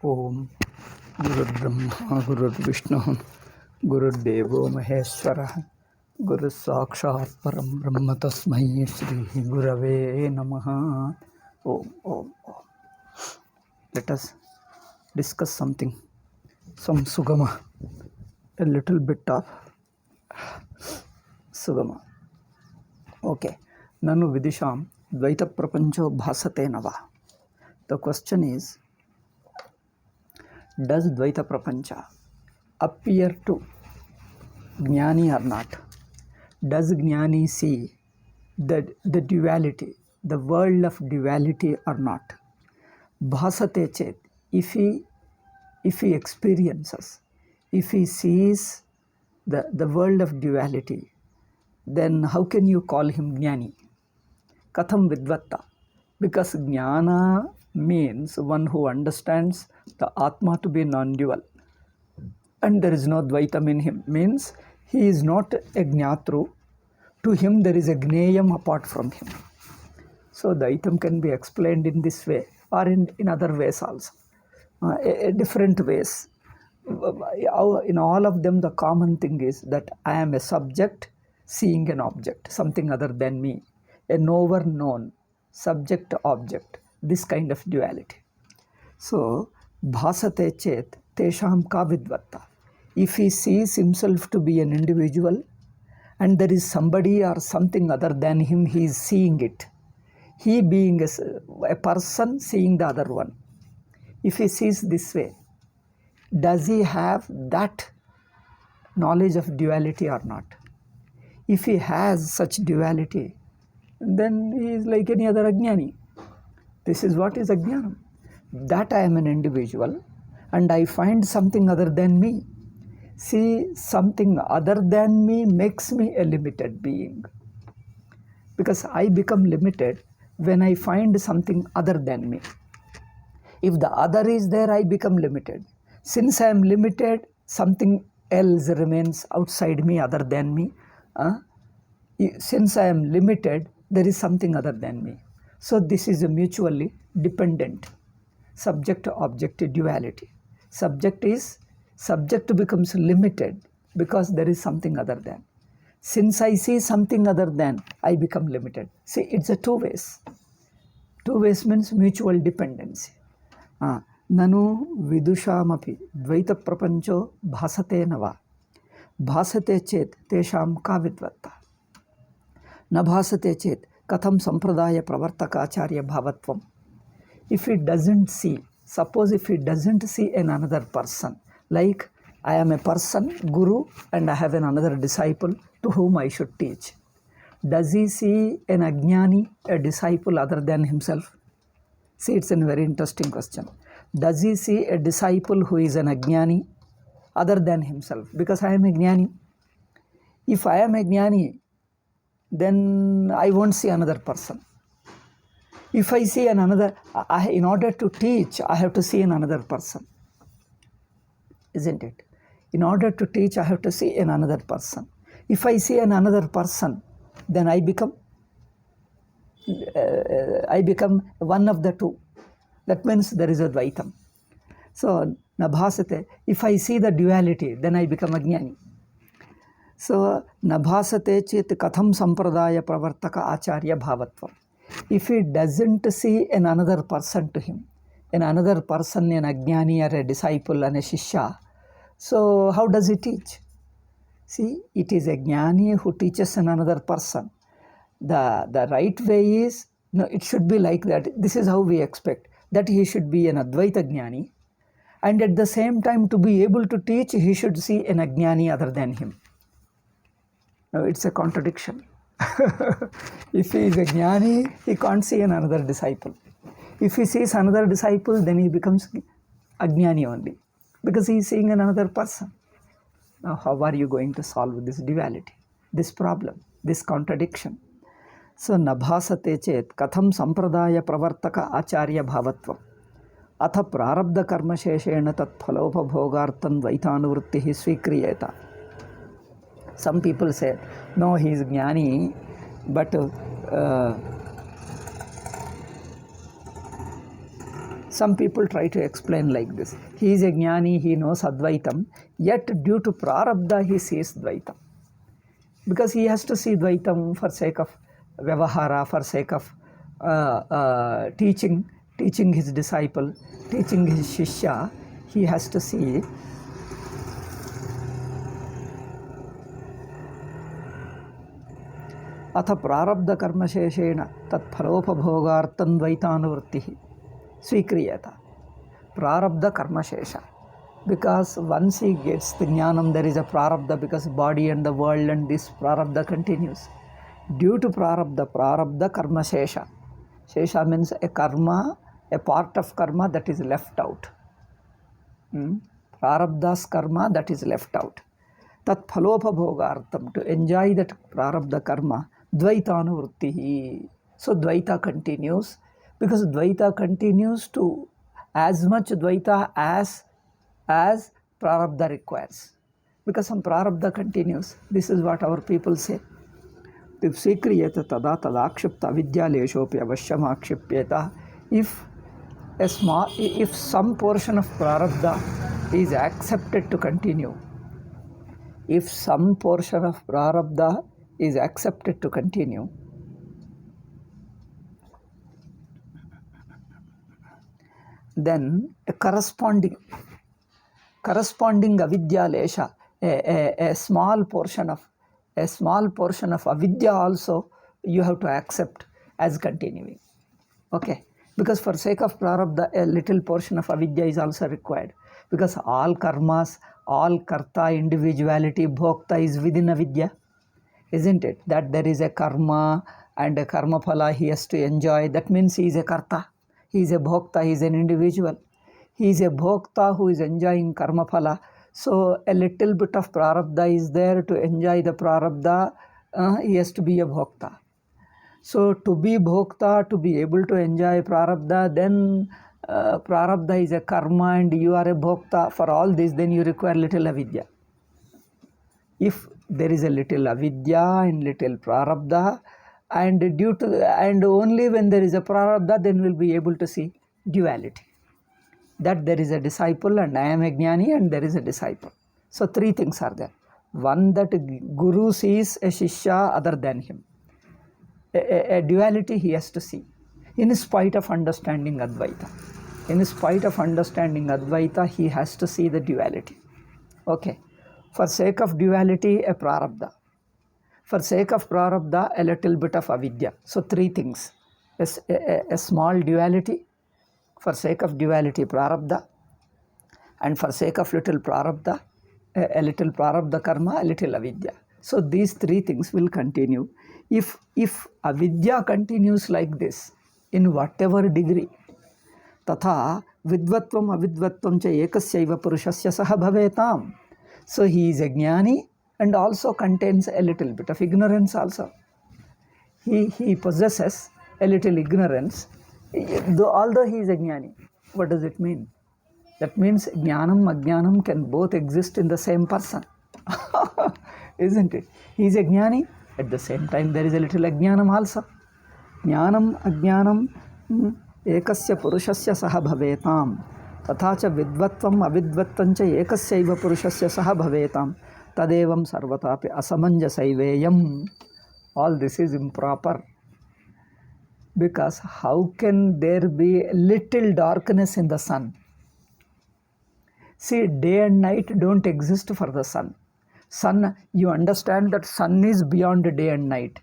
ओम गुरुर्ब्रह्मा गुरुर्विष्णु गुरुर्देवो महेश्वरः गुरुः साक्षात् परं ब्रह्म तस्मै श्री गुरवे नमः. Om Om Om. Let us discuss something, some Sugama, a little bit of Sugama. Okay. Nanu vidisham dvaita prapancho bhasate nava. The question is, does Dvaita Prapancha appear to Jnani or not? Does Jnani see the duality, the world of duality or not? Bhasate chet, if he experiences, if he sees the world of duality, then how can you call him Jnani? Katham Vidvatta. Because Jnana means one who understands the Atma to be non-dual. And there is no Dvaitam in him. Means he is not a Jnatru. To him there is a Gneyam apart from him. So Dvaitam can be explained in this way or in other ways also. Different ways. In all of them the common thing is that I am a subject seeing an object, something other than me. A knower known, subject object, this kind of duality. So bhasate chet tesham ka vidvatta. If he sees himself to be an individual and there is somebody or something other than him, he is seeing it. He being a person seeing the other one. If he sees this way, does he have that knowledge of duality or not? If he has such duality, then he is like any other Ajnani. This is what is Ajnanam. That I am an individual and I find something other than me. See, something other than me makes me a limited being. Because I become limited when I find something other than me. If the other is there, I become limited. Since I am limited, something else remains outside me other than me. Since I am limited, there is something other than me. So this is a mutually dependent subject-object duality. Subject becomes limited because there is something other than. Since I see something other than, I become limited. See, it's a two ways. Two ways means mutual dependency. Nanu vidushamapi dvaita prapancho bhasate nava. Bhasate chet tesham ka vidvatta. Na bhasate chet katham sampradaya pravartaka acharya bhavatvam. If he doesn't see, suppose if he doesn't see another person, like I am a person, guru, and I have another disciple to whom I should teach. Does he see an Ajnani, a disciple other than himself? See, it's a very interesting question. Does he see a disciple who is an Ajnani other than himself? Because I am a Jnani. If I am a Jnani, then I won't see another person. If I see another, in order to teach, I have to see another person. Isn't it? In order to teach, I have to see another person. If I see another person, then I become one of the two. That means there is a Dvaitam. So, nabhasate, if I see the duality, then I become Ajnani. So, nabhasate chit katham sampradaya pravartaka acharya bhavatvam. If he doesn't see another person to him, another person, an Ajnani or a disciple and a Shishya, so how does he teach? See, it is a Jnani who teaches another person. The right way is, no, it should be like that. This is how we expect, that he should be an Advaita Jnani, and at the same time to be able to teach, he should see an Ajnani other than him. Now, it's a contradiction. If he is a Jnani, he can't see another disciple. If he sees another disciple, then he becomes Ajnani only, because he is seeing another person. Now, how are you going to solve this duality, this problem, this contradiction? So, nabhasate chet katham sampradaya pravartaka acharya bhavatvam. Atha prarabdha karma sheshena tat phalopabhogartan dvaitanuvrittihi svikriyeta. Some people say, no, he is Jnani, but Some people try to explain like this. He is a jnani, he knows Advaitam, yet due to prarabdha he sees Dvaitam. Because he has to see Dvaitam for sake of Vyavahara, for sake of teaching his disciple, teaching his Shishya, he has to see. अथ प्रारब्धकर्मशेषेण तत्फलोपभोगार्थं द्वैतानुवृत्तिः स्वीक्रियेत. Prarabdha because once he gets the jnanam, there is a prarabdha, because body and the world and this prarabdha continues. Due to prarabdha karma shesha. Shesha means a karma, a part of karma that is left out. Prarabdha's karma that is left out. Tat phalopabhogartham, to enjoy that prarabdha karma, dvaitanuvrittihi. So dvaita continues, because dvaita continues to as much dvaita as prarabdha requires. Because some prarabdha continues. This is what our people say. Svikriyeta tada tadakshipta vidyaleshopi avashyam akshipyeta. If some portion of prarabdha is accepted to continue, if some portion of prarabdha is accepted to continue, then a corresponding avidya lesha, a small portion of avidya also you have to accept as continuing. Okay, because for sake of prarabdha, a little portion of avidya is also required, because all karmas, all karta, individuality, bhokta is within avidya, isn't it? That there is a karma and a karma phala he has to enjoy. That means he is a karta, he is a bhokta, he is an individual. He is a bhokta who is enjoying karma phala. So a little bit of prarabdha is there to enjoy the prarabdha. He has to be a bhokta. So to be bhokta, to be able to enjoy prarabdha, then prarabdha is a karma and you are a bhokta. For all this, then you require little avidya. If there is a little avidya and little prarabdha, and only when there is a prarabdha, then we'll be able to see duality. That there is a disciple and I am a jnani and there is a disciple. So three things are there. One, that guru sees a shishya other than him. A duality he has to see, in spite of understanding Advaita. In spite of understanding Advaita, he has to see the duality. Okay. For sake of duality, a prarabdha. For sake of prarabdha, a little bit of avidya. So three things. A small duality. For sake of duality, prarabdha. And for sake of little prarabdha, a little prarabdha karma, a little avidya. So these three things will continue. If avidya continues like this, in whatever degree, tatha vidvatvam avidvatvam cha ekasyaiva purushasya saha bhavetam. So he is a jnani and also contains a little bit of ignorance also. He possesses a little ignorance, although he is a jnani. What does it mean? That means jnanam, ajnanam can both exist in the same person. Isn't it? He is a jnani, at the same time there is a little ajnanam also. Jnanam, ajnanam, ekasya purushasya saha bhavetam. Tatha cha vidvatvam avidvatvam cha ekasyaiva purushasya saha bhavetam. Tadevam sarvatapi asamanjasaiveyam. All this is improper. Because how can there be little darkness in the sun? See, day and night don't exist for the sun. Sun, you understand that sun is beyond day and night.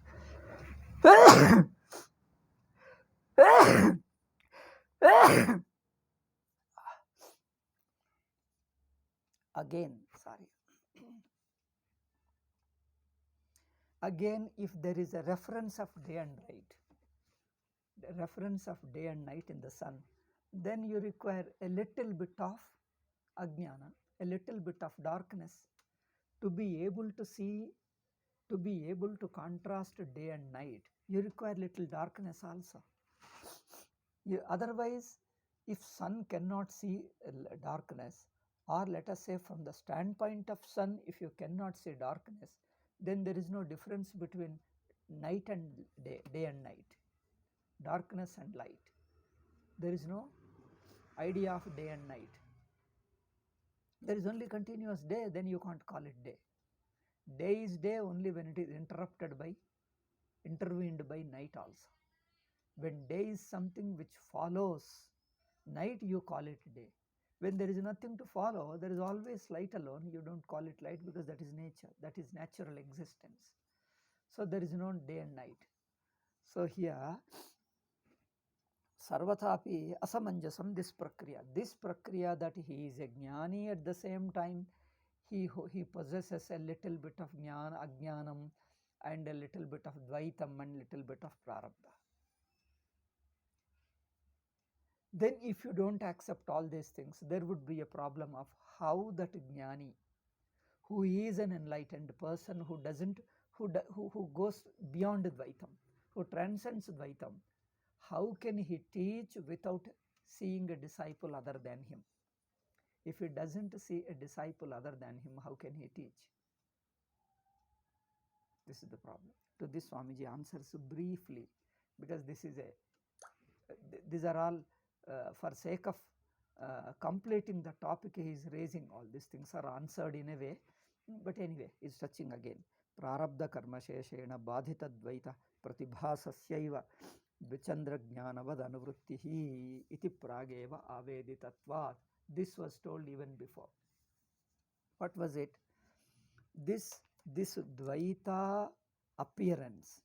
Again, if there is a reference of day and night, the reference of day and night in the sun, then you require a little bit of ajnana, a little bit of darkness to be able to see, to be able to contrast day and night. You require little darkness also. Otherwise, if sun cannot see darkness, or let us say from the standpoint of sun, if you cannot see darkness, then there is no difference between night and day and night, darkness and light. There is no idea of day and night. There is only continuous day, then you can't call it day. Day is day only when it is intervened by night also. When day is something which follows night, you call it day. When there is nothing to follow, there is always light alone, you don't call it light because that is nature, that is natural existence. So there is no day and night. So here, sarvatapi asamanjasam, this prakriya that he is a jnani, at the same time he possesses a little bit of ajnanam and a little bit of dvaitam and little bit of prarabdha. Then if you don't accept all these things, there would be a problem of how that jnani, who is an enlightened person, who goes beyond dvaitam, who transcends dvaitam, how can he teach without seeing a disciple other than him? If he doesn't see a disciple other than him, how can he teach? This is the problem. To this, Swamiji answers briefly, because these are all for sake of completing the topic he is raising. All these things are answered in a way, but anyway, he's touching again. Prarabdha karma sheshena badhita dvaita pratibhasasyaiva vichandra jnanavad anuvrittihi iti prageva aveditatvat. This was told even before. What was it? This dvaita appearance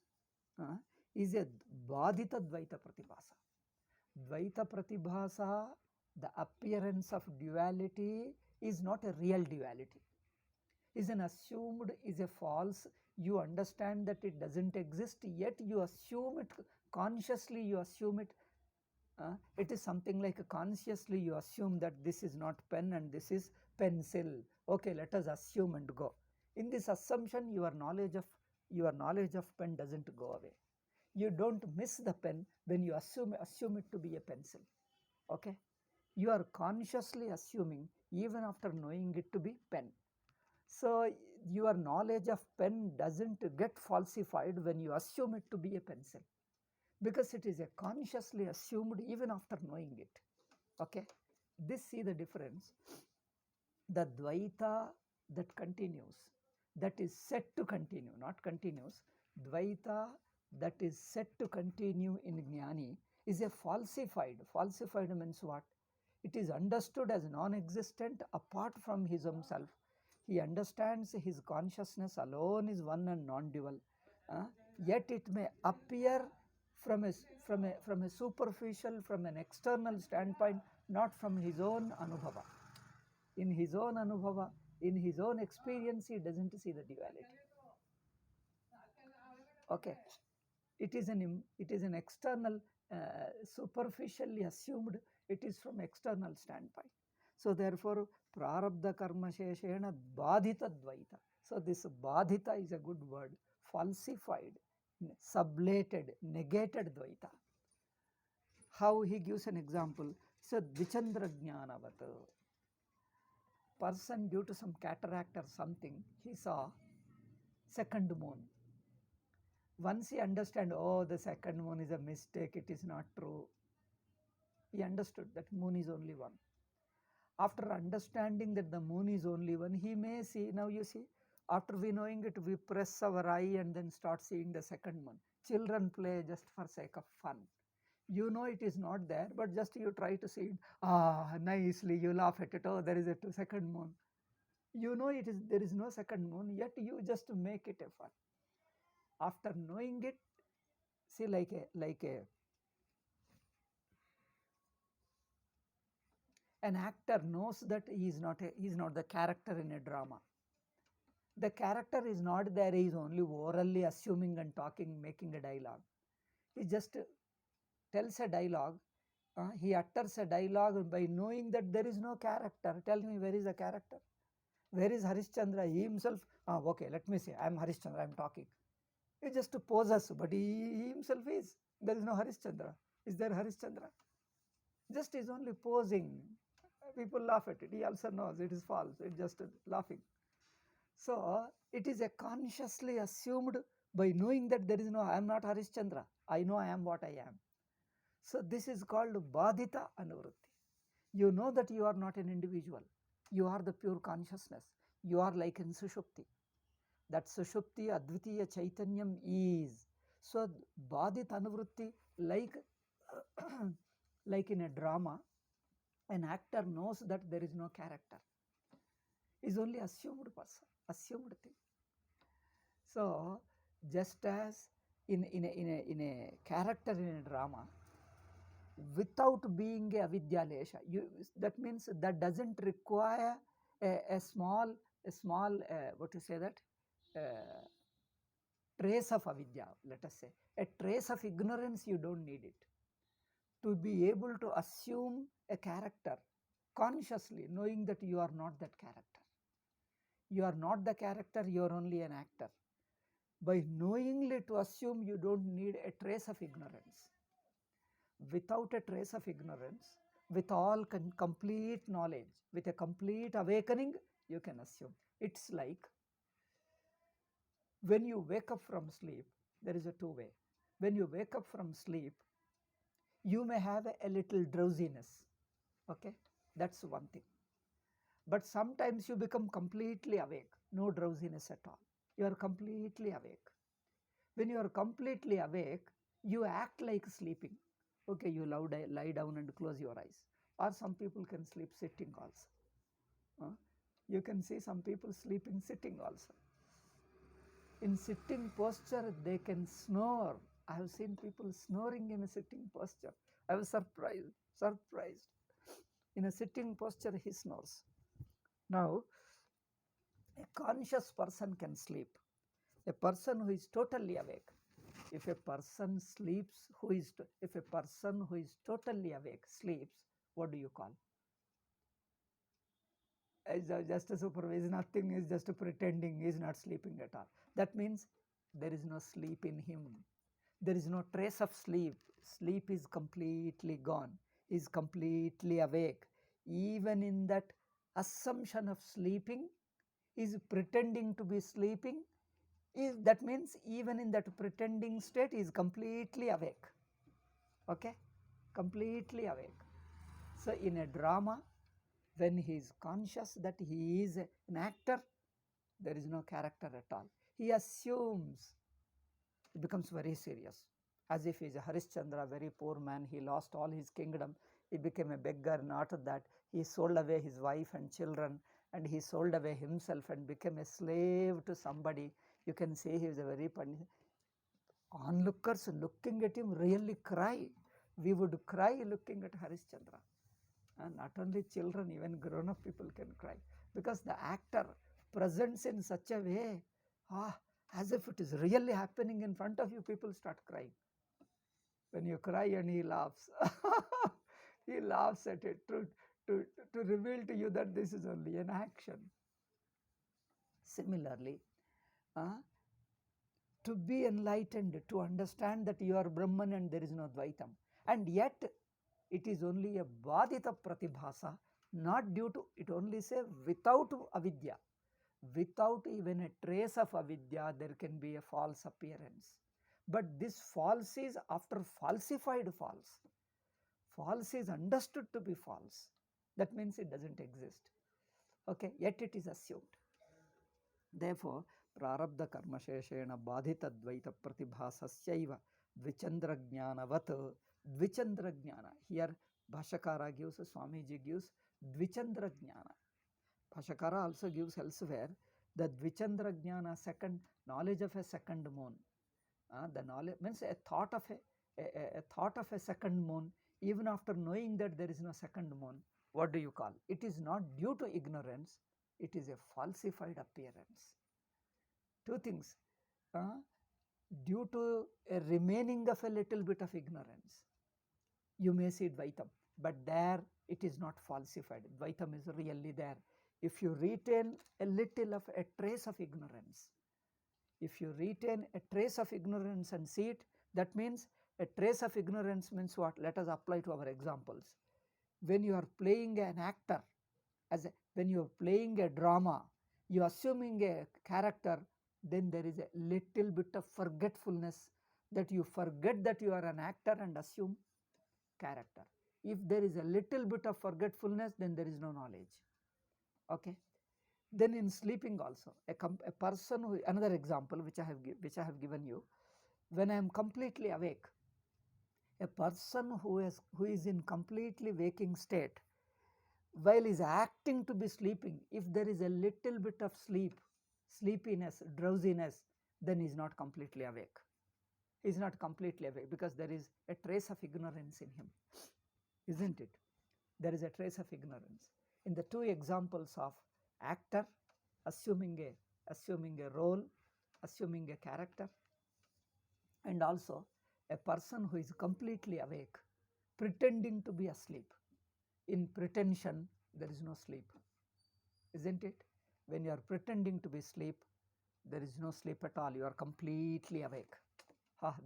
is a badhita dvaita pratibhasa. Dvaita pratibhasa, the appearance of duality, is not a real duality. Is an assumed, is a false. You understand that it doesn't exist, yet you assume it consciously. You assume it. It is something like consciously you assume that this is not pen and this is pencil. Okay, let us assume and go. In this assumption, your knowledge of pen doesn't go away. You don't miss the pen when you assume it to be a pencil. Okay, you are consciously assuming even after knowing it to be pen. So your knowledge of pen doesn't get falsified when you assume it to be a pencil, because it is a consciously assumed even after knowing it. Okay, this, see the difference. The dvaita that continues, that is set to continue, not continues. Dvaita that is set to continue in jnani is a falsified. Falsified means what? It is understood as non-existent apart from his own self. He understands his consciousness alone is one and non-dual. Yet it may appear from a superficial, from an external standpoint, not from his own anubhava. In his own anubhava, in his own experience, he doesn't see the duality. Okay, it is an external, superficially assumed. It is from external standpoint. So therefore, prarabdha karma sheshena badhita dvaita. So this badhita is a good word. Falsified, sublated, negated dvaita. How he gives an example. So dvichandra jnanavat. Person, due to some cataract or something, he saw second moon. Once he understand, oh, the second moon is a mistake, it is not true. He understood that moon is only one. After understanding that the moon is only one, he may see, now you see, after we knowing it, we press our eye and then start seeing the second moon. Children play just for sake of fun. You know it is not there, but just you try to see it. Nicely, you laugh at it. Oh, there is a second moon. You know there is no second moon, yet you just make it a fun. After knowing it, see, like an actor knows that he is not the character in a drama. The character is not there, he is only orally assuming and talking, making a dialogue. He just tells a dialogue, he utters a dialogue by knowing that there is no character. Tell me, where is the character? Where is Harishchandra? He himself, okay, let me say, I am Harishchandra, I am talking. He just poses, but he himself is. There is no Harishchandra. Is there Harishchandra? Just is only posing. People laugh at it. He also knows it is false. It's just laughing. So it is a consciously assumed by knowing that there is no, I am not Harishchandra. I know I am what I am. So this is called badhita anuvritti. You know that you are not an individual. You are the pure consciousness. You are like in Sushupti. That Sushupti Advitiya Chaitanyam is. So Badit Anuvritti, like in a drama, an actor knows that there is no character. Is only assumed person, assumed thing. So just as in a character in a drama, without being a avidyalesha, that means that doesn't require a small what to say that trace of avidya, let us say a trace of ignorance. You don't need it to be able to assume a character consciously, knowing that you are not that character. You are not the character, you are only an actor. By knowingly to assume, you don't need a trace of ignorance. Without a trace of ignorance, with all complete knowledge, with a complete awakening, you can assume. It's like when you wake up from sleep, there is a two-way. When you wake up from sleep, you may have a little drowsiness. Okay, that's one thing. But sometimes you become completely awake, no drowsiness at all. You are completely awake. When you are completely awake, you act like sleeping. Okay, you lie down and close your eyes. Or some people can sleep sitting also. You can see some people sleeping sitting also. In sitting posture, they can snore. I have seen people snoring in a sitting posture. I was surprised. In a sitting posture, he snores. Now, a conscious person can sleep. A person who is totally awake. If a person who is totally awake sleeps, what do you call? Is just a supervisor, nothing, is just pretending, is not sleeping at all. That means there is no sleep in him. There is no trace of sleep. Sleep is completely gone, is completely awake. Even in that assumption of sleeping, is pretending to be sleeping, that means even in that pretending state is completely awake. Okay, completely awake. So in a drama, when he is conscious that he is an actor, there is no character at all. He assumes. It becomes very serious, as if he is a Harishchandra, very poor man. He lost all his kingdom. He became a beggar. Not that he sold away his wife and children, and he sold away himself and became a slave to somebody. You can say he is a very onlookers looking at him really cry. We would cry looking at Harishchandra. And not only children, even grown-up people can cry, because the actor presents in such a way, as if it is really happening in front of you. People start crying. When you cry and he laughs, he laughs at it to reveal to you that this is only an action. Similarly, to be enlightened, to understand that you are Brahman and there is no Dvaitam, and yet it is only a Badita Pratibhasa, not due to, it only say without avidya. Without even a trace of avidya, there can be a false appearance. But this false is after falsified false. False is understood to be false. That means it doesn't exist. Okay, yet it is assumed. Therefore, prarabdha karmasheshena badhita dvaita pratibhasasyaiva dvichandra jnanavat. Dvichandra jnana. Here Bhashyakara gives, Swamiji gives dvichandra jnana. Bhashyakara also gives elsewhere the dvichandra jnana, second knowledge of a second moon. The knowledge means a thought of a thought of a second moon, even after knowing that there is no second moon. What do you call? It is not due to ignorance, it is a falsified appearance. Two things. Due to a remaining of a little bit of ignorance, you may see Dvaitam, but there it is not falsified. Dvaitam is really there. If you retain a little of a trace of ignorance, if you retain a trace of ignorance and see it, that means a trace of ignorance means what? Let us apply to our examples. When you are playing an actor, when you are playing a drama, you are assuming a character, then there is a little bit of forgetfulness, that you forget that you are an actor and assume character. If there is a little bit of forgetfulness, then there is no knowledge. Okay. Then in sleeping also, a person who, another example which I have given you, when I am completely awake, a person who is in completely waking state, while is acting to be sleeping, if there is a little bit of sleepiness, drowsiness, then he is not completely awake. He is not completely awake because there is a trace of ignorance in him, isn't it? There is a trace of ignorance. In the two examples of actor assuming a role, assuming a character, and also a person who is completely awake, pretending to be asleep. In pretension, there is no sleep, isn't it? When you are pretending to be asleep, there is no sleep at all. You are completely awake.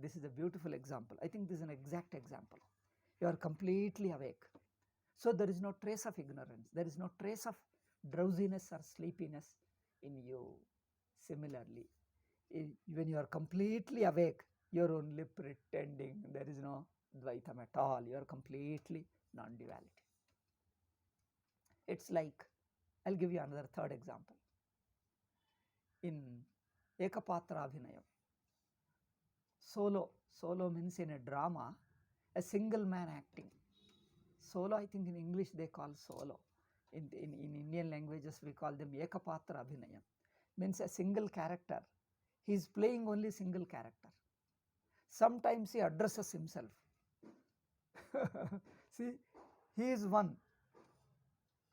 This is a beautiful example. I think this is an exact example. You are completely awake. So there is no trace of ignorance. There is no trace of drowsiness or sleepiness in you. Similarly, when you are completely awake, you are only pretending. There is no Dvaitam at all. You are completely non-duality. It's like, I'll give you another third example. In Ekapatra Abhinayam, solo means in a drama, a single man acting. Solo, I think in English they call solo. In Indian languages we call them Ekapatra Abhinayam. Means a single character. He is playing only single character. Sometimes he addresses himself. See, he is one.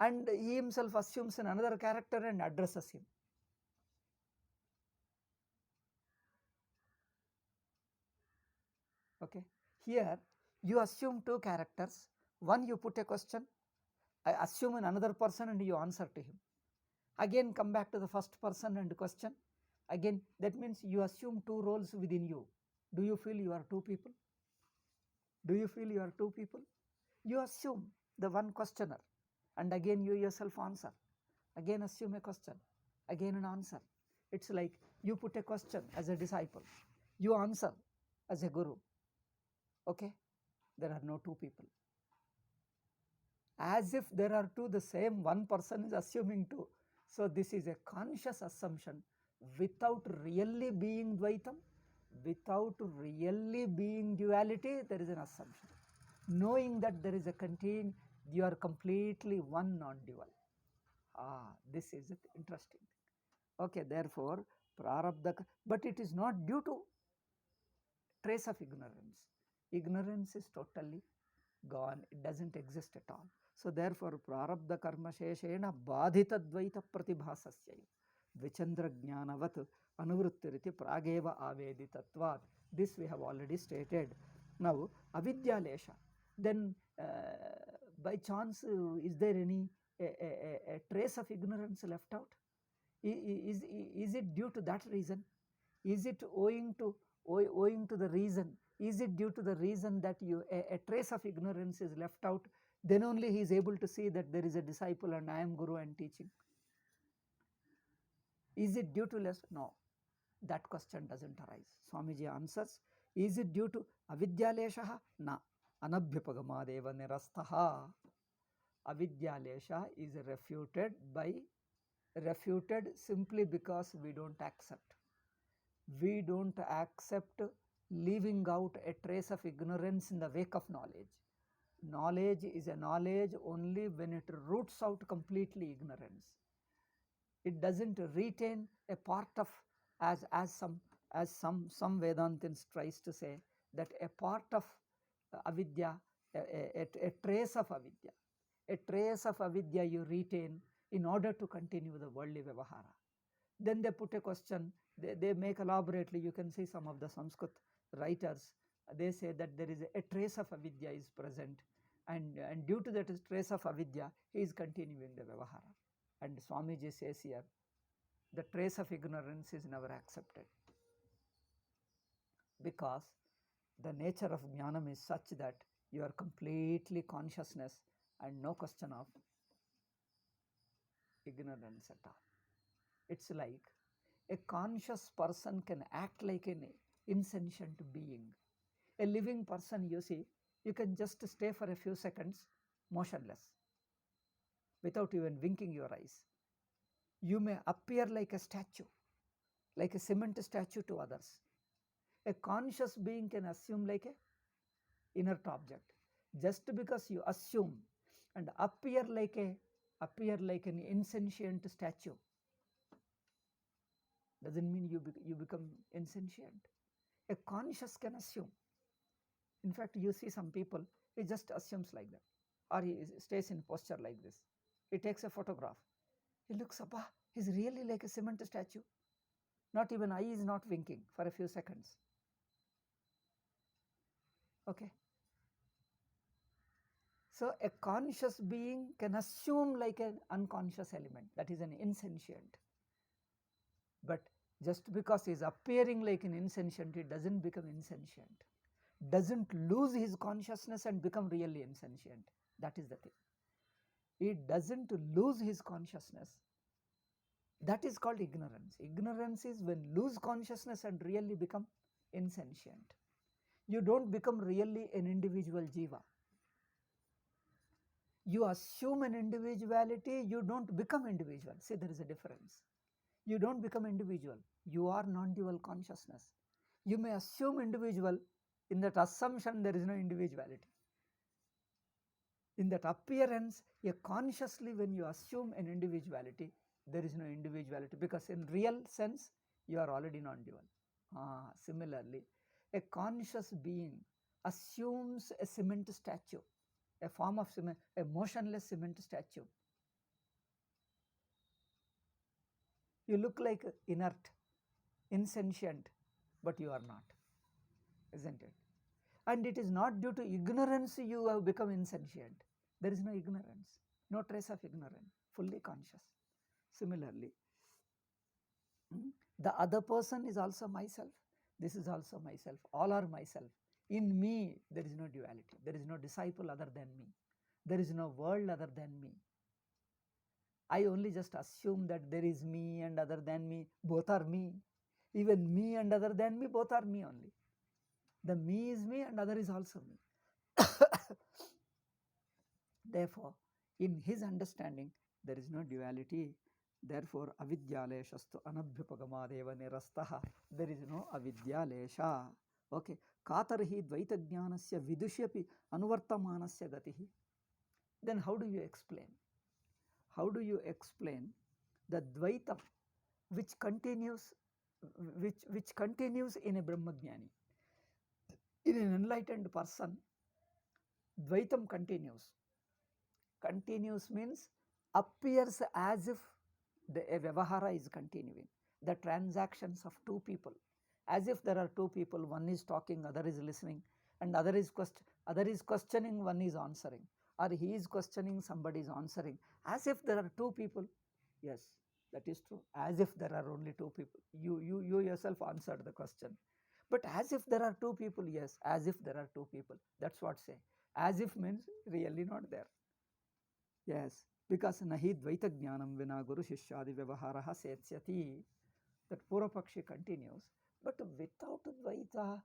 And he himself assumes another character and addresses him. Okay. Here you assume two characters. One, you put a question. I assume another person and you answer to him. Again come back to the first person and question. Again, that means you assume two roles within you. Do you feel you are two people? Do you feel you are two people? You assume the one questioner and again you yourself answer. Again assume a question, again an answer. It's like you put a question as a disciple, you answer as a guru. Okay, there are no two people. As if there are two, the same one person is assuming two. So this is a conscious assumption without really being Dvaitam, without really being duality. There is an assumption. Knowing that there is a contain, you are completely one, non-dual. This is interesting. Okay, therefore, prarabdha, but it is not due to trace of ignorance. Ignorance is totally gone, it doesn't exist at all. So therefore, prarabdha karma sheshena badhita dvaita pratibhasasya vichandra jnanavat anuvrittiriti prageva aveditatvat. This we have already stated. Now, avidya lesha. Then by chance, is there any a trace of ignorance left out? Is it due to that reason? Is it owing to the reason? Is it due to the reason that a trace of ignorance is left out? Then only he is able to see that there is a disciple and I am guru and teaching. Is it due to less? No, that question doesn't arise. Swamiji answers, is it due to avidyaleshaha? Na. Anabhyapagamadeva nirastaha. Avidyalesha is refuted simply because we don't accept. We don't accept leaving out a trace of ignorance in the wake of knowledge. Knowledge is a knowledge only when it roots out completely ignorance. It doesn't retain a part of, as some Vedantins tries to say, that a part of avidya, a trace of avidya. A trace of avidya you retain in order to continue the worldly vyavahara. Then they put a question, they make elaborately, you can see some of the Sanskrit writers, they say that there is a trace of avidya is present, and due to that trace of avidya, he is continuing the vyavahara. And Swamiji says here, the trace of ignorance is never accepted, because the nature of jnanam is such that you are completely consciousness and no question of ignorance at all. It's like a conscious person can act like an insentient being. A living person, you see, You can just stay for a few seconds motionless without even winking your eyes. You may appear like a statue, like a cement statue to others. A conscious being can assume like a inert object. Just because you assume and appear like an insentient statue doesn't mean you become insentient. A conscious can assume. In fact, you see some people, he just assumes like that, or he stays in posture like this. He takes a photograph. He looks up, he's really like a cement statue. Not even eye is not winking for a few seconds. Okay. So a conscious being can assume like an unconscious element, that is an insentient. But just because he is appearing like an insentient, it doesn't become insentient. Doesn't lose his consciousness and become really insentient. That is the thing. It doesn't lose his consciousness. That is called ignorance. Ignorance is when lose consciousness and really become insentient. You don't become really an individual jiva. You assume an individuality, you don't become individual. See, there is a difference. You don't become individual. You are non-dual consciousness. You may assume individual. In that assumption, there is no individuality. In that appearance, consciously when you assume an individuality, there is no individuality, because in real sense, you are already non-dual. Similarly, a conscious being assumes a cement statue, a form of cement, a motionless cement statue. You look like inert, insentient, but you are not, isn't it? And it is not due to ignorance you have become insentient. There is no ignorance, no trace of ignorance, fully conscious. Similarly, the other person is also myself. This is also myself. All are myself. In me, there is no duality. There is no disciple other than me. There is no world other than me. I only just assume that there is me and other than me. Both are me. Even me and other than me, both are me only. The me is me and other is also me. Therefore, in his understanding, there is no duality. Therefore, avidyaleshastu anabhyupagamādeva nirastaha. There is no avidyalesha. Okay. Katarhi dvaita jnanasya vidusyapi anuvartamanasya gatihi. Then how do you explain? How do you explain the dvaitam which continues in a Brahmajnani? In an enlightened person, dvaitam continues. Continues means appears as if a vyavahara is continuing. The transactions of two people, as if there are two people, one is talking, other is listening, and other is questioning, one is answering, or he is questioning, somebody is answering, as if there are two people. Yes, that is true. As if there are only two people. You yourself answered the question. But as if there are two people, yes, as if there are two people. That's what say. As if means really not there. Yes, because nahi dvaita jnanam vina guru shishyadi vyavaharaha setsyati. That Purvapakshi continues. But without dvaita,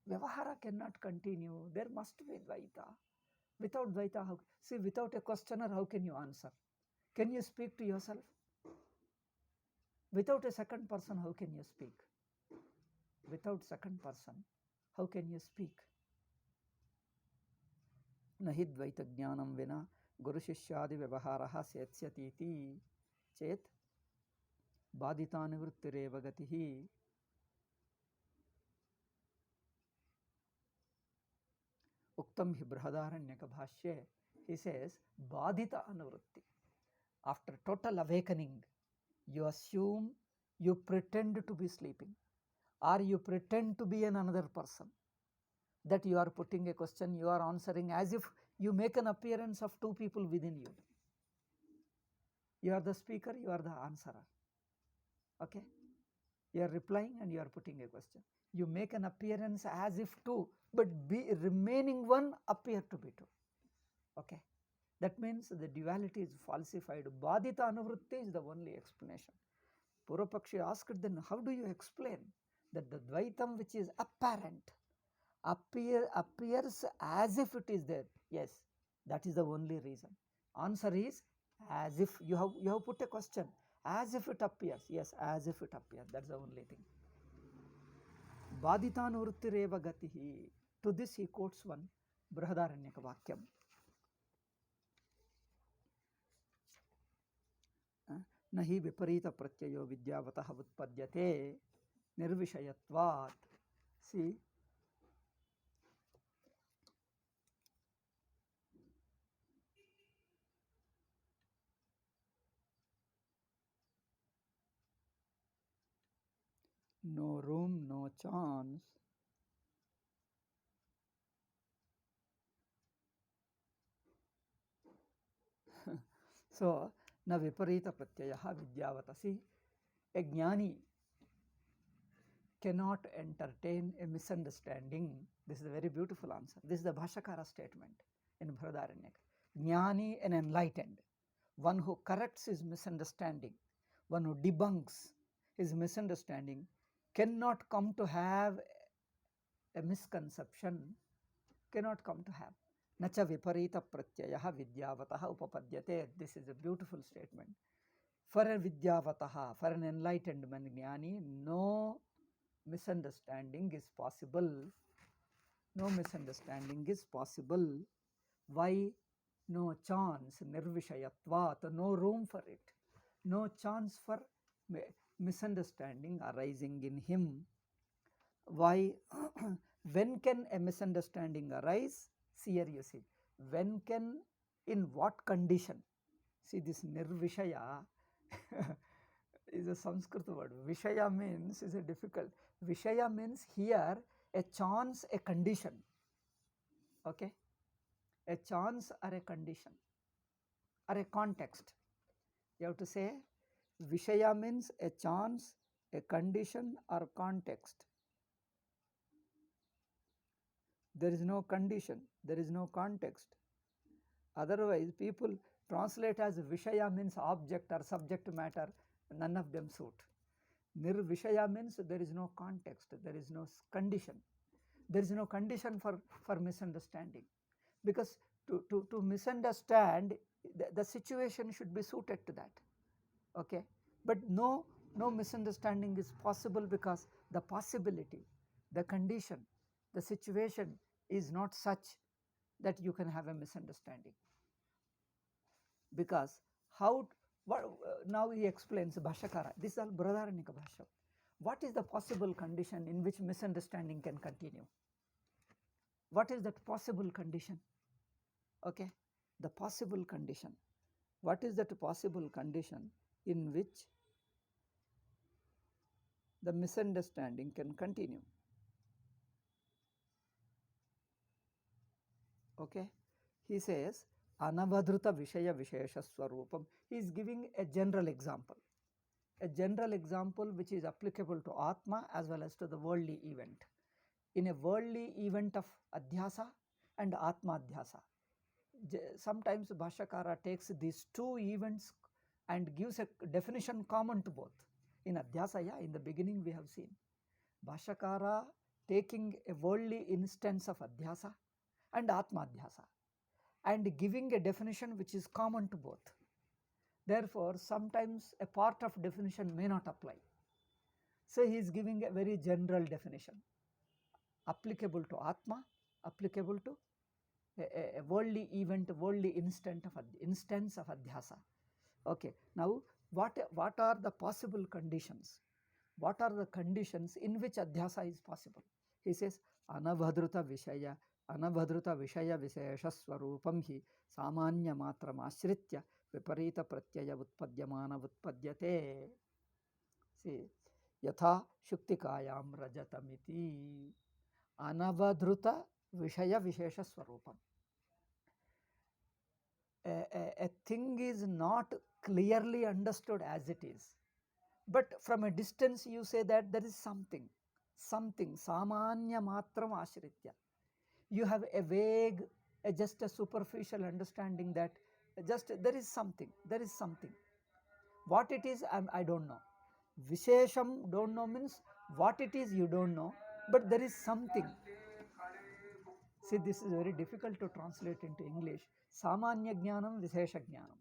vyavahara cannot continue. There must be dvaita. Without dvaita, without a questioner, how can you answer? Can you speak to yourself? Without a second person, how can you speak? Without second person, how can you speak? Nahi dvaita jnanam vina guru shishyadi vyavaharaha setsyatiti chet badita nivrittireva gatihi. Uktam hi Brihadaranyaka Bhashya, he says, badita anuvritti. After total awakening, you assume, you pretend to be sleeping, or you pretend to be another person. That you are putting a question, you are answering, as if you make an appearance of two people within you. You are the speaker, you are the answerer. Okay? You are replying and you are putting a question. You make an appearance as if two, but remaining one appear to be two. Okay? That means the duality is falsified. Badita anuvritti is the only explanation. Purvapakshi asked, then how do you explain that the dvaitam which is apparent, appears as if it is there. Yes, that is the only reason. Answer is as if. You have put a question, as if it appears. Yes, as if it appears. That's the only thing. Badhitanurtireva gatihi. To this he quotes one Brihadaranyaka Vakyam. न हि विपरीत प्रत्ययो विद्यावतः उत्पद्यते निर्विषयत्वात्. See, no room, no chance. So, na viparita pratyaya vidyavata. See, a jnani cannot entertain a misunderstanding. This is a very beautiful answer. This is the Bhashyakara statement in Brihadaranyaka. Jnani, an enlightened, one who corrects his misunderstanding, one who debunks his misunderstanding, cannot come to have a misconception, cannot come to have. Nacha viparita pratyaya vidyavataha upapadyate. This is a beautiful statement. For a vidyavataha, for an enlightened man, jnani, no misunderstanding is possible. No misunderstanding is possible. Why? No chance, nirvishayatvat, no room for it. No chance for misunderstanding arising in him. Why? When can a misunderstanding arise? See here you see. When can, in what condition? See, this nirvishaya is a Sanskrit word. Vishaya means, is a difficult. Vishaya means here a chance, a condition. Okay? A chance or a condition or a context. You have to say Vishaya means a chance, a condition or context. There is no condition, there is no context. Otherwise, people translate as Vishaya means object or subject matter, none of them suit. Nirvishaya means there is no context, there is no condition. There is no condition for misunderstanding. Because to misunderstand, the situation should be suited to that. Okay? But no misunderstanding is possible because the possibility, the condition, the situation is not such that you can have a misunderstanding. Because how, what, now he explains Bhashyakara. This is all Brihadaranyaka Bhashya. What is the possible condition in which misunderstanding can continue? What is that possible condition? Okay, the possible condition. What is that possible condition in which the misunderstanding can continue? Okay, he says anavadruta vishaya vishesha swarupam. He is giving a general example which is applicable to Atma as well as to the worldly event. In a worldly event of Adhyasa and Atma Adhyasa, sometimes Bhashyakara takes these two events and gives a definition common to both. In Adhyasa, in the beginning we have seen Bhashyakara taking a worldly instance of Adhyasa and Atma Adhyasa and giving a definition which is common to both. Therefore, sometimes a part of definition may not apply. So he is giving a very general definition applicable to Atma, applicable to a worldly event, worldly instance of Adhyasa. Okay, now what are the possible conditions? What are the conditions in which Adhyasa is possible? He says, anabhadruta vishaya vishesha swarupam hi samanya matram ashritya viparita pratyaya utpadyamana utpadyate. See, yatha shuktikayam rajatamiti anavadruta vishaya vishesha swarupam. A thing is not clearly understood as it is, but from a distance you say that there is something, samanya matram ashritya. You have a vague, just a superficial understanding that just there is something. What it is, I don't know. Vishesham, don't know means what it is you don't know, but there is something. See, this is very difficult to translate into English. Samanya Jnanam, Vishesha Jnanam.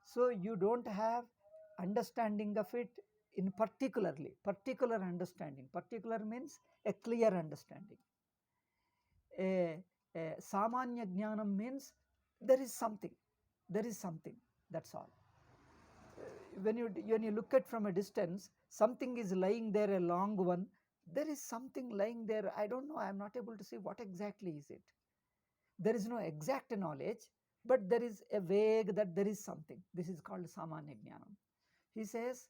So you don't have understanding of it in particular understanding. Particular means a clear understanding. A Samanya Jnanam means there is something, that's all. When you look at from a distance, something is lying there, a long one. There is something lying there. I don't know. I am not able to say what exactly is it. There is no exact knowledge, but there is a vague that there is something. This is called Samanya Jnanam. He says,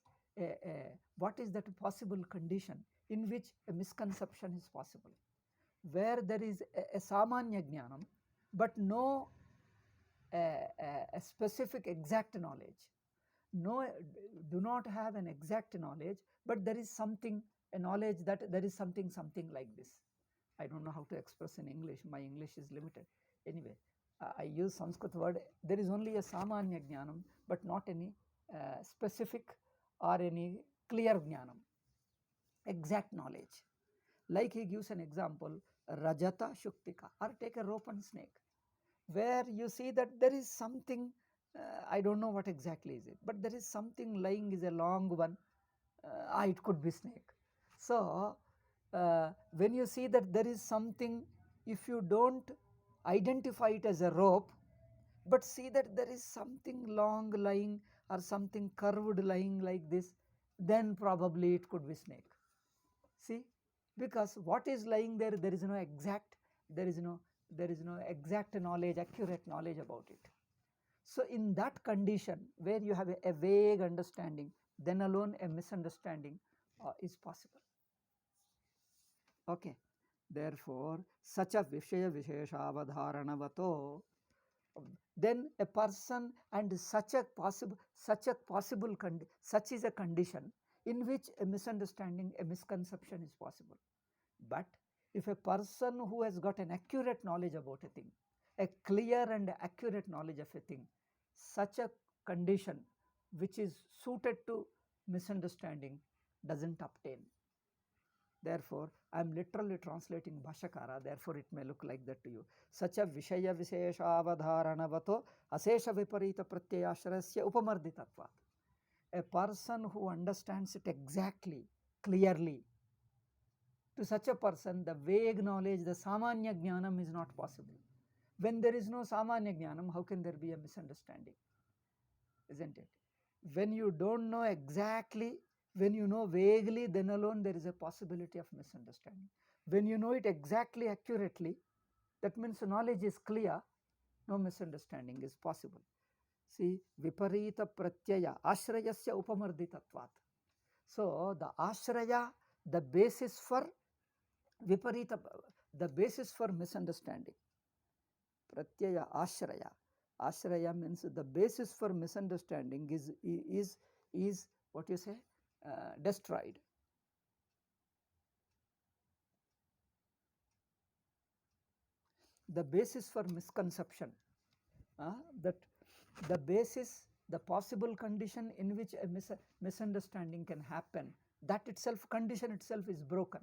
what is that possible condition in which a misconception is possible? Where there is a Samanya Jnanam, but no a specific exact knowledge. No, do not have an exact knowledge, but there is something, a knowledge that there is something like this. I don't know how to express in English. My English is limited. Anyway, I use Sanskrit word. There is only a Samanya Jnanam, but not any specific or any clear Jnanam, exact knowledge. Like he gives an example, Rajata Shuktika, or take a rope and snake, where you see that there is something, I don't know what exactly is it, but there is something lying, is a long one, it could be snake. So when you see that there is something, if you don't identify it as a rope, but see that there is something long lying or something curved lying like this, then probably it could be snake. See, because what is lying there, there is no exact knowledge, accurate knowledge about it. So in that condition where you have a vague understanding, then alone a misunderstanding is possible. Okay, therefore such a Vishaya Visheshavadharanavato, then a person, and such is a condition in which a misunderstanding, a misconception is possible. But if a person who has got an accurate knowledge about a thing, a clear and accurate knowledge of a thing, such a condition which is suited to misunderstanding doesn't obtain. Therefore, I am literally translating Bhashyakara, therefore it may look like that to you. Such a Vishaya Visheshavadharanavato Asesha Viparita Pratyayashrasya Upamarditatvat. A person who understands it exactly, clearly, to such a person, the vague knowledge, the Samanya Jnanam is not possible. When there is no Samanya Jnanam, how can there be a misunderstanding? Isn't it? When you don't know exactly, when you know vaguely, then alone there is a possibility of misunderstanding. When you know it exactly, accurately, that means knowledge is clear, no misunderstanding is possible. See, Viparita Pratyaya, Ashrayasya Upamarditatvat. So, the Ashraya, the basis for Viparita, the basis for misunderstanding. Pratyaya, Ashraya. Ashraya means the basis for misunderstanding is what you say, destroyed. The basis for misconception, that the basis, the possible condition in which a misunderstanding can happen, that itself, condition itself is broken.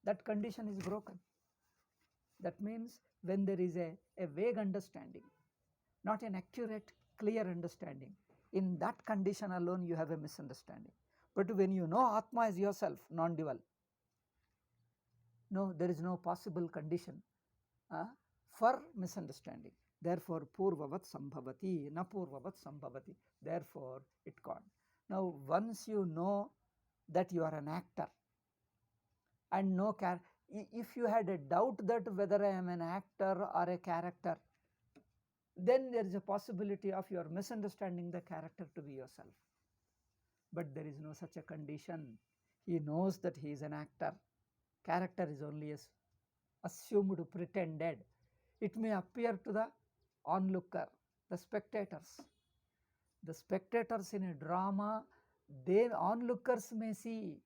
That condition is broken. That means when there is a vague understanding, not an accurate, clear understanding, in that condition alone you have a misunderstanding. But when you know Atma as yourself, non-dual, no, there is no possible condition for misunderstanding. Therefore, Purvavat Sambhavati, na Purvavat Sambhavati. Therefore, it can't. Now, once you know that you are an actor, and no if you had a doubt that whether I am an actor or a character, then there is a possibility of your misunderstanding the character to be yourself. But there is no such a condition. He knows that he is an actor. Character is only assumed, pretended. It may appear to the onlooker, the spectators. The spectators in a drama, they onlookers may see,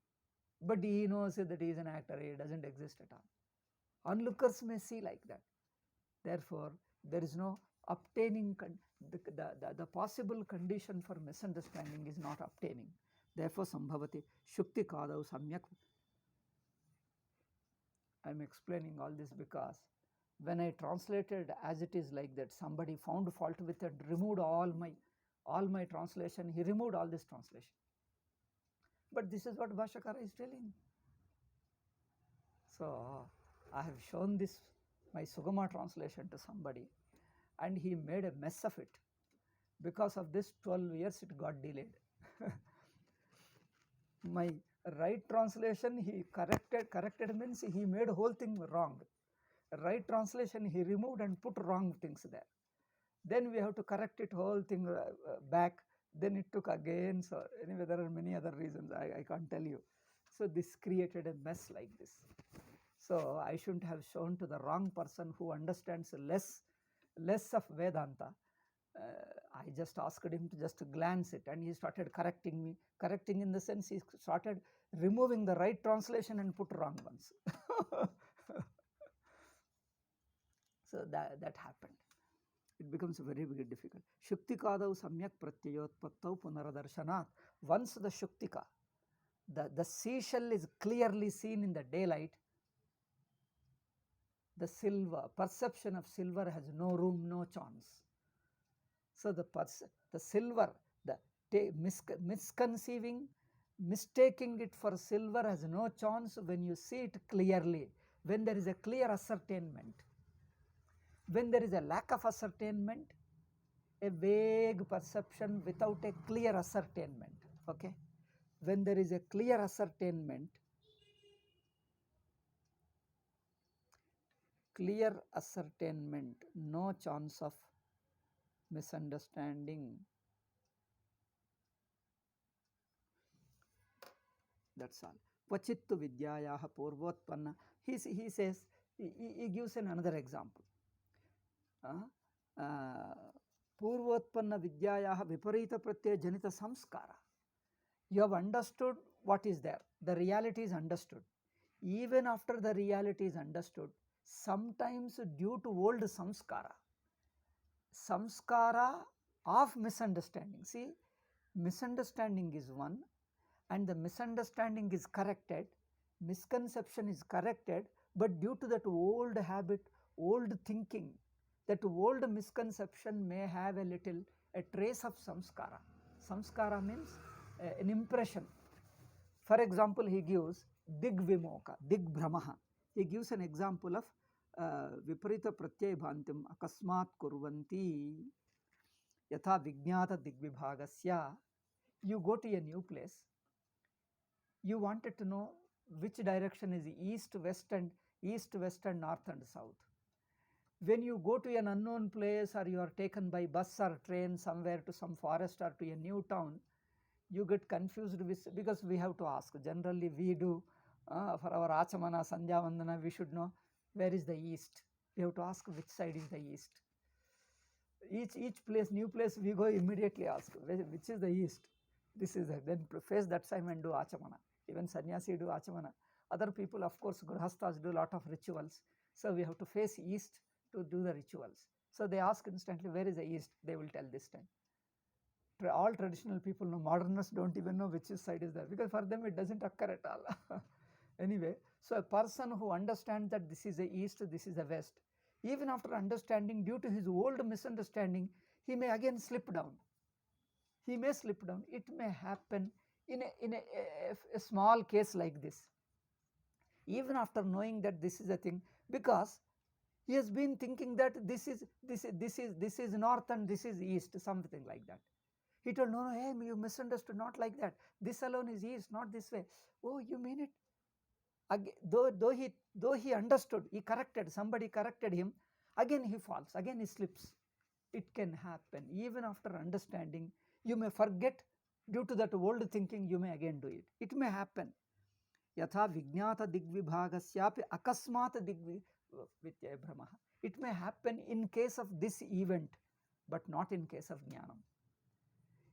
but he knows that he is an actor. He doesn't exist at all. Onlookers may see like that. Therefore, there is no obtaining, the possible condition for misunderstanding is not obtaining. Therefore, Sambhavati Shukti Kadau Samyak. I am explaining all this because When I translated as it is like that, somebody found fault with it, removed all my translation. He removed all this translation. But this is what Bhashyakara is telling. So I have shown this, my Sugama translation, to somebody, and he made a mess of it. Because of this, 12 years it got delayed. My right translation he corrected means he made whole thing wrong. Right translation he removed and put wrong things there. Then we have to correct it whole thing back. Then it took again. So anyway, there are many other reasons I can't tell you. So this created a mess like this. So I shouldn't have shown to the wrong person who understands less of Vedanta. I just asked him to just glance it, and he started correcting me. Correcting in the sense he started removing the right translation and put wrong ones. So that happened. It becomes very, very difficult. Shuktikadau samyak pratyayotpattau punaradarsanat. Once the Shuktika, the seashell is clearly seen in the daylight, the silver, perception of silver has no room, no chance. So the silver, misconceiving, mistaking it for silver has no chance when you see it clearly, when there is a clear ascertainment. When there is a lack of ascertainment, a vague perception without a clear ascertainment. Okay? When there is a clear ascertainment, no chance of misunderstanding. That's all. Kvachittu vidyayaha purvotpanna. He says, he gives another example. Purvotpanna vidyayaha viparita pratyaya janita samskara. You have understood what is there. The reality is understood. Even after the reality is understood, sometimes due to old samskara of misunderstanding. See, misunderstanding is one, and the misunderstanding is corrected, misconception is corrected, but due to that old habit, old thinking, that old misconception may have a trace of samskara. Samskara means an impression. For example, he gives dig vimoka, dig brahmaha. He gives an example of viparita pratyay bhantim akasmat kurvanti yatha vijnata digvibhagasya. You go to a new place. You wanted to know which direction is east, west, and north and south. When you go to an unknown place, or you are taken by bus or train somewhere to some forest or to a new town, you get confused because we have to ask. Generally, we do for our Achamana, Sandhya Vandana, we should know where is the east. We have to ask which side is the east. Each place, new place, we go immediately ask which is the east. This is then face that time and do Achamana. Even sannyasi do Achamana. Other people, of course, grahasthas do a lot of rituals. So we have to face east to do the rituals. So they ask instantly, where is the east? They will tell this time. All traditional people know, modernists don't even know which side is there, because for them it doesn't occur at all. Anyway, so a person who understands that this is the east, this is the west, even after understanding, due to his old misunderstanding, he may again slip down. He may slip down. It may happen in a small case like this. Even after knowing that this is a thing, because he has been thinking that this is north and this is east, something like that. He told, no, hey, you misunderstood, not like that. This alone is east, not this way. Oh, you mean it? Again, though he understood, he corrected, somebody corrected him, again he falls, again he slips. It can happen. Even after understanding, you may forget due to that old thinking, you may again do it. It may happen. Yatha vijnata digvibhagasyapi akasmat digvityaya brahmaha. It may happen in case of this event, but not in case of jnanam.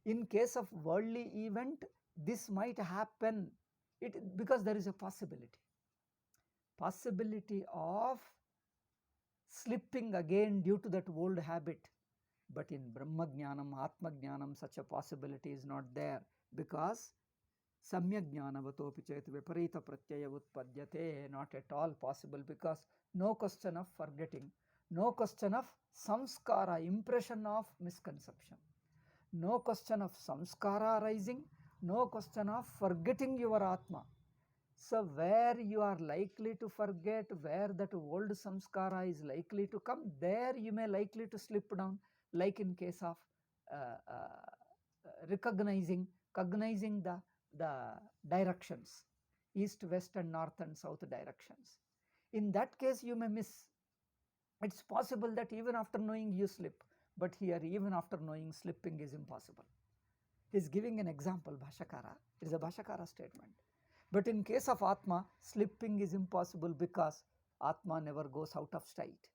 In case of worldly event, this might happen because there is a possibility of slipping again due to that old habit. But in Brahma Jnanam, Atma Jnanam, such a possibility is not there, because Samyak jnanavatopi chet viparita pratyaya utpadyate. Not at all possible, because no question of forgetting, no question of samskara, impression of misconception, no question of samskara arising, no question of forgetting your Atma. So where you are likely to forget, where that old samskara is likely to come, there you may likely to slip down, like in case of cognizing the directions, east, west and north and south directions. In that case you may miss. It's possible that even after knowing you slip, but here even after knowing slipping is impossible. He is giving an example, Bhashyakara. It is a Bhashyakara statement. But in case of Atma, slipping is impossible, because Atma never goes out of sight.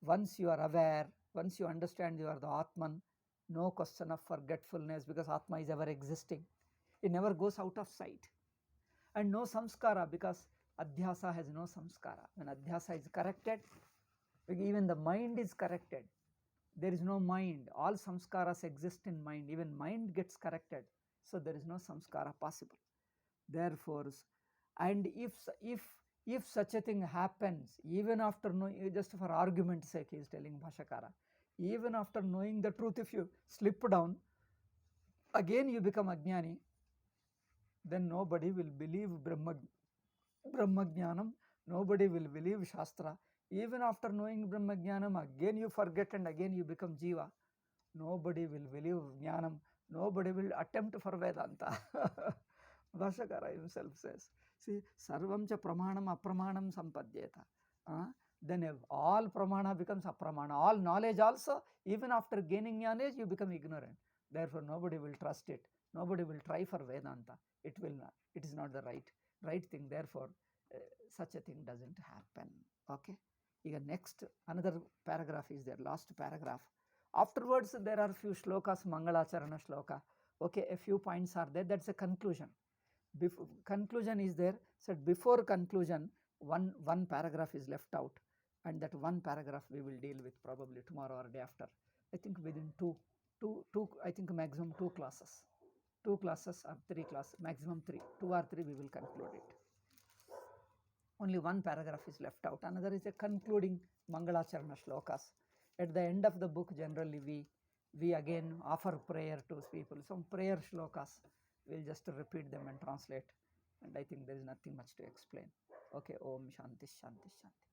Once you are aware, once you understand you are the Atman, no question of forgetfulness, because Atma is ever existing. It never goes out of sight. And no samskara, because Adhyasa has no samskara. When Adhyasa is corrected, even the mind is corrected. There is no mind. All samskaras exist in mind. Even mind gets corrected. So there is no samskara possible. Therefore, and if such a thing happens, even after knowing, just for argument's sake, he is telling Bhashyakara, even after knowing the truth, if you slip down, again you become Ajnani, then nobody will believe Brahmajnanam, nobody will believe Shastra. Even after knowing Brahmajnanam, again you forget and again you become Jiva. Nobody will believe Jnanam, nobody will attempt for Vedanta. Bhashyakara himself says, see, Sarvam cha pramanam apramanam sampadyeta. Then all pramana becomes apramana. All knowledge also, even after gaining knowledge, you become ignorant. Therefore, nobody will trust it. Nobody will try for Vedanta. It will not. It is not the right thing. Therefore, such a thing doesn't happen. Okay. Even next, another paragraph is there, last paragraph. Afterwards, there are few shlokas, Mangalacharana shloka. Okay, a few points are there. That's a conclusion. Conclusion is there. So before conclusion, one paragraph is left out, and that one paragraph we will deal with probably tomorrow or day after. I think within two, I think maximum 2 classes. 2 classes or 3 classes, maximum 3. 2 or 3 we will conclude it. Only one paragraph is left out. Another is a concluding Mangalacharana shlokas. At the end of the book, generally we again offer prayer to people. Some prayer shlokas, we'll just repeat them and translate. And I think there is nothing much to explain. Okay, Om Shanti Shanti Shanti.